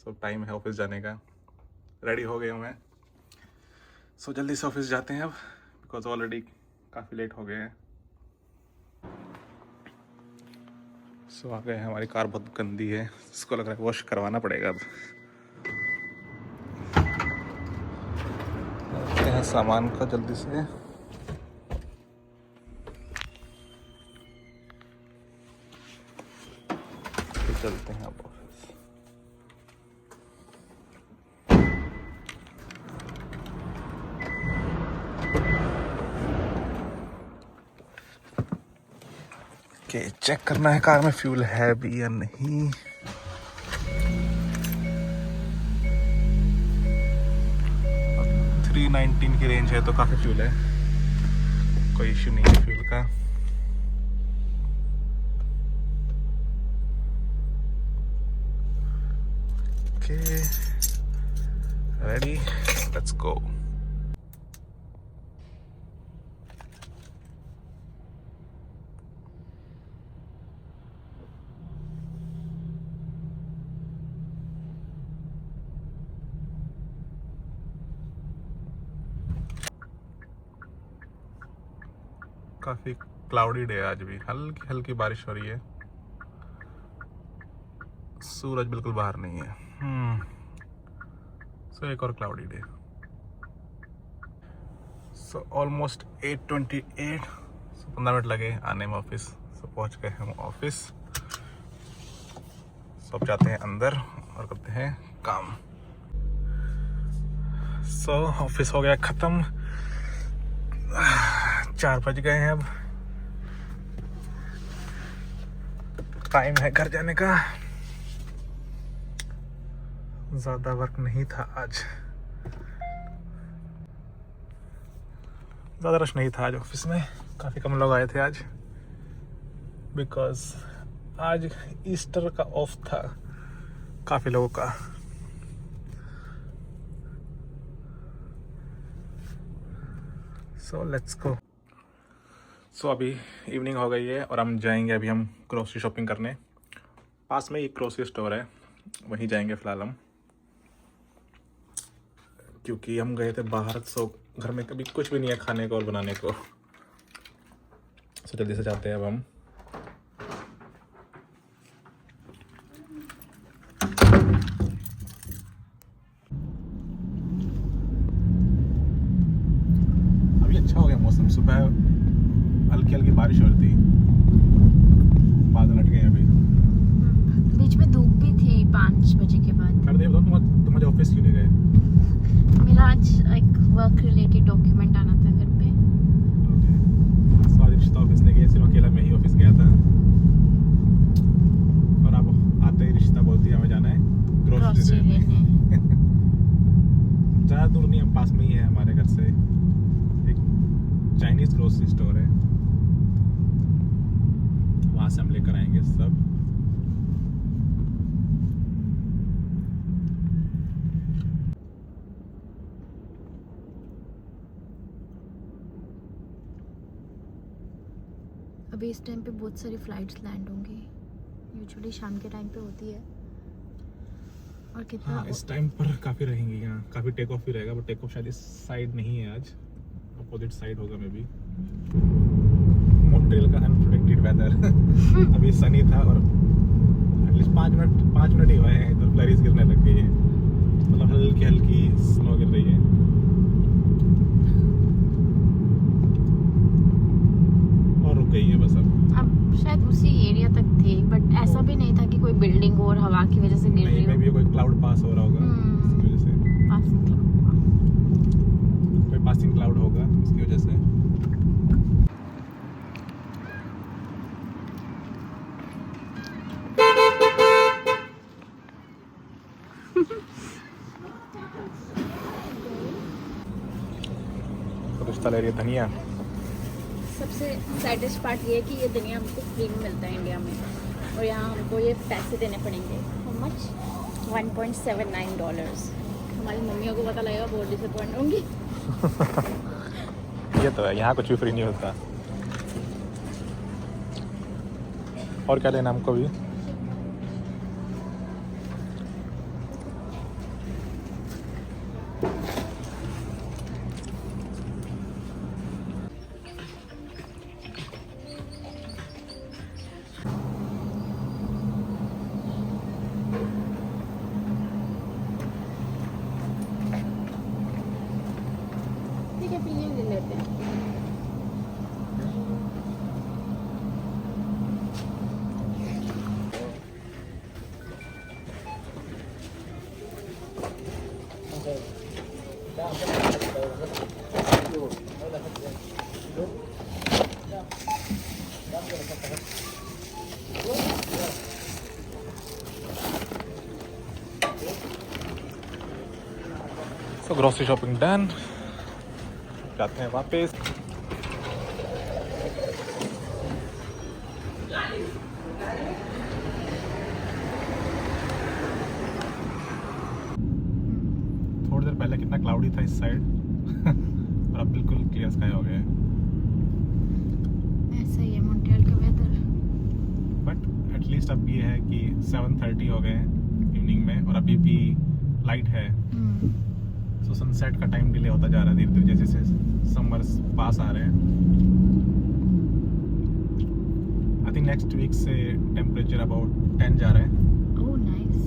सो time है office जाने का। रेडी हो गया हूँ मैं। सो जल्दी से ऑफिस जाते हैं अब, बिकॉज ऑलरेडी काफ़ी लेट हो गए हैं। सो आ गए हैं, हमारी कार बहुत गंदी है, इसको लग रहा है वॉश करवाना पड़ेगा अब। रखते हैं सामान को जल्दी से। तो चलते हैं अब ऑफिस। ओके, चेक करना है कार में फ्यूल है भी या नहीं। अब 319 की रेंज है तो काफ़ी फ्यूल है, कोई इश्यू नहीं है फ्यूल का। Okay, ready, let's go. काफ़ी क्लाउडी डे है आज भी, हल्की हल्की बारिश हो रही है, सूरज बिल्कुल बाहर नहीं है। सो एक और cloudy day. So almost 8:28, 15 minute लगे आने में ऑफिस। सो पहुंच गए हम ऑफिस। सो अब जाते हैं अंदर और करते हैं काम। सो ऑफिस हो गया ख़त्म, 4 बज गए हैं। अब टाइम है घर जाने का। ज़्यादा वर्क नहीं था आज, ज़्यादा रश नहीं था आज ऑफिस में, काफ़ी कम लोग आए थे आज, बिकॉज आज ईस्टर का ऑफ था काफ़ी लोगों का। So let's go. सो अभी इवनिंग हो गई है और हम जाएंगे, अभी हम ग्रोसरी शॉपिंग करने। पास में एक ग्रोसरी स्टोर है, वहीं जाएंगे फ़िलहाल हम, क्योंकि हम गए थे बाहर। सो घर में कभी कुछ भी नहीं है खाने को और बनाने को। सो जल्दी से जाते हैं अब हम। अभी अच्छा हो गया मौसम, सुबह हल्की हल्की बारिश हो रही थी, बादल हट गए अभी। बीच में धूप भी थी 5 बजे के बाद। कर दे, तुम आज ऑफिस क्यों नहीं गए? मेरा आज एक वर्क रिलेटेड डॉक्यूमेंट आना था घर पे। सो आज रिश्ता ऑफिस नहीं गया, सिर्फ अकेला मैं ही ऑफिस गया था। और अब आते ही रिश्ता बोलती है हमें जाना है ग्रोसरी लेने। ज़्यादा दूर नहीं, हम पास में ही है हमारे घर से, एक चाइनीज़ ग्रोसरी स्टोर है, वहाँ से हम लेकर आएंगे सब। अभी इस टाइम पे बहुत सारी फ्लाइट्स लैंड होंगी, यूजुअली शाम के टाइम पे होती है। और कितना हाँ, इस टाइम पर काफ़ी रहेंगी यहाँ, काफ़ी टेक ऑफ भी रहेगा, बट टेक ऑफ शायद इस साइड नहीं है आज, अपोजिट साइड होगा मे बी। मॉन्ट्रियल का अनप्रेडिक्टेड वेदर। अभी सनी था और एटलीस्ट 5 मिनट ही हुए हैं, इधर फ्लरीज गिरने लग गई है, मतलब हल्की हल्की स्नो गिर रही है। और रुक गई है बस अब शायद उसी एरिया तक थे, बट ऐसा भी नहीं था कि कोई बिल्डिंग और हवा की वजह से गिर रही हो। मे बी कोई क्लाउड पास हो रहा होगा इसकी वजह से, कोई पासिंग क्लाउड होगा उसकी वजह से। रिश्ता ले रही है धनिया। सबसे सैडेस्ट पार्ट ये है कि ये धनिया हमको फ्री में मिलता है इंडिया में, और यहाँ हमको ये पैसे देने पड़ेंगे। How much? $1.79। हमारी मम्मियों को पता लगेगा, बहुत डिसअपॉइंट होंगी। ये तो है, यहाँ कुछ भी फ्री नहीं होता। और क्या लेना हमको भी? So grocery shopping done. जाते हैं वापस. थोड़ी देर पहले कितना क्लाउडी था इस साइड और अब बिल्कुल क्लियर स्काई हो गया है. ऐसा ही है मॉन्ट्रियल का वेदर. बट एटलीस्ट अब ये है कि 7:30 हो गए इवनिंग में और अभी भी लाइट है. सो सनसेट का टाइम डिले होता जा रहा है धीरे धीरे जैसे जैसे समर्स पास आ रहे हैं. आई थिंक नेक्स्ट वीक से टेम्परेचर अबाउट 10 जा रहा है. Oh nice.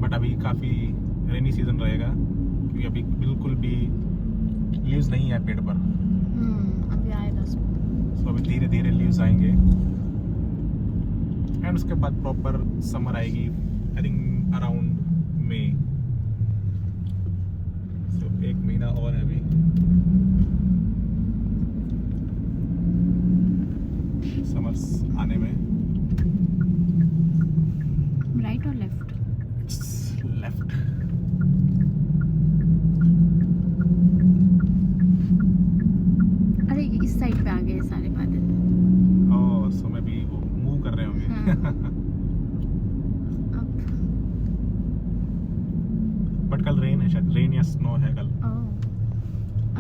बट अभी काफ़ी रेनी सीजन रहेगा क्योंकि अभी बिल्कुल भी लीव्स नहीं है पेड़ पर. अभी आएगा. सो अभी धीरे धीरे लीव्स आएंगे एंड उसके बाद प्रॉपर समर आएगी आई थिंक अराउंड मई. सो 1 महीना और है अभी. समर्स आने में. राइट और लेफ्ट? लेफ्ट. अरे इस साइड पे आ गए सारे बादल. ओह सो मे बी वो मूव कर रहे होंगे. अब बट कल रेन है शायद. रेन या स्नो है कल.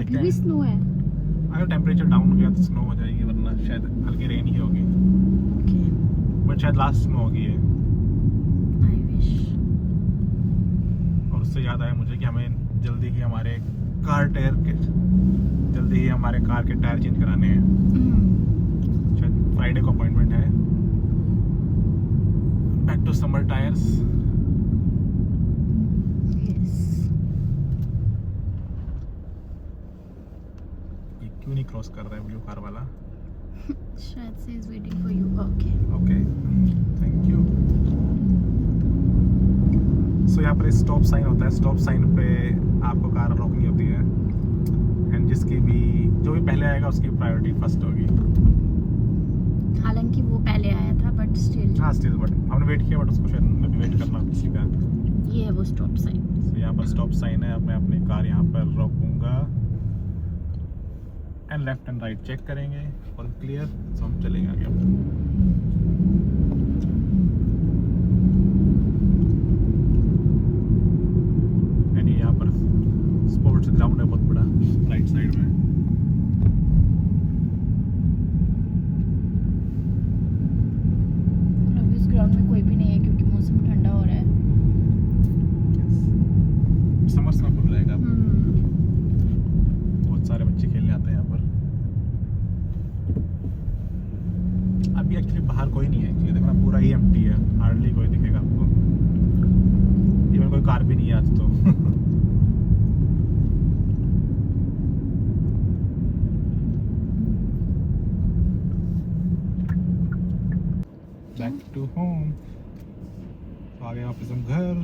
अभी भी स्नो है. अगर टेम्परेचर डाउन हो गया तो स्नो हो जाएगी वरना शायद हल्की रेन ही होगी. बट शायद लास्ट स्नो होगी है. I wish. और उससे याद आया मुझे कि हमें जल्दी ही हमारे कार के टायर चेंज कराने हैं. शायद फ्राइडे को अपॉइंटमेंट है. Back to summer tyres. ये क्यों नहीं क्रॉस कर रहा है ब्लू कार वाला? शायद से is waiting for you. Okay okay thank you. So यहाँ पर स्टॉप साइन होता है. स्टॉप साइन पे आपको कार रोकनी होती है एंड जिसकी भी जो भी पहले आएगा उसकी प्रायोरिटी फर्स्ट होगी. हालांकि वो पहले आया था बट स्टिल. हाँ स्टिल बट हमने वेट किया बट उसको शायद वेट करना किसी का. ये है वो स्टॉप साइन. तो यहाँ पर स्टॉप साइन है. अब मैं अपनी कार यहाँ पर रोकूंगा and left and right check करेंगे और क्लियर. सो हम चलेंगे आगे. यहाँ पर स्पोर्ट्स ग्राउंड है बहुत बड़ा राइट साइड में. अभी इस ग्राउंड में कोई भी नहीं है क्योंकि मौसम ठंडा हो रहा है. समर्स में खुल रहेगा. बहुत सारे बच्चे खेलने आते हैं यहाँ पर. अभी एक्चुअली बाहर कोई नहीं है. एक्चुअली देखो ना पूरा ही एम्प्टी है. हार्डली कोई दिखेगा आपको. इवन कोई कार भी नहीं है आज तो. Back to home. तो आ गए वापस हम घर.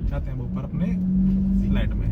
जाते हैं ऊपर अपने फ्लैट में.